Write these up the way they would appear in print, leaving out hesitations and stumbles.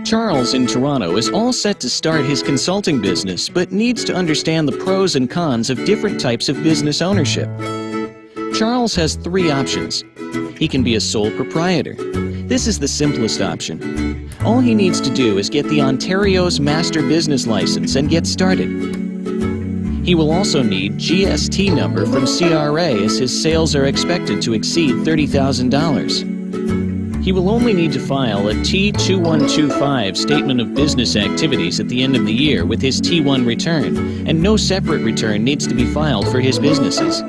Charles in Toronto is all set to start his consulting business, but needs to understand the pros and cons of different types of business ownership. Charles has three options. He can be a sole proprietor. This is the simplest option. All he needs to do is get the Ontario's Master Business License and get started. He will also need GST number from CRA as his sales are expected to exceed $30,000. He will only need to file a T2125 Statement of Business Activities at the end of the year with his T1 return, and no separate return needs to be filed for his businesses.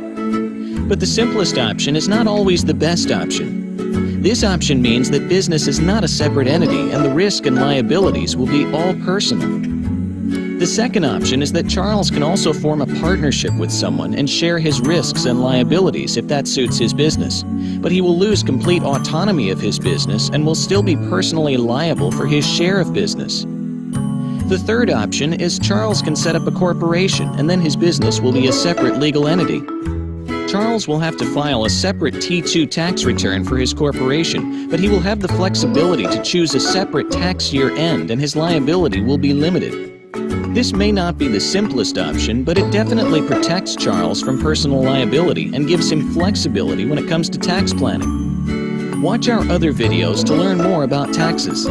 But the simplest option is not always the best option. This option means that business is not a separate entity and the risk and liabilities will be all personal. The second option is that Charles can also form a partnership with someone and share his risks and liabilities if that suits his business, but he will lose complete autonomy of his business and will still be personally liable for his share of business. The third option is Charles can set up a corporation and then his business will be a separate legal entity. Charles will have to file a separate T2 tax return for his corporation, but he will have the flexibility to choose a separate tax year end and his liability will be limited. This may not be the simplest option, but it definitely protects Charles from personal liability and gives him flexibility when it comes to tax planning. Watch our other videos to learn more about taxes.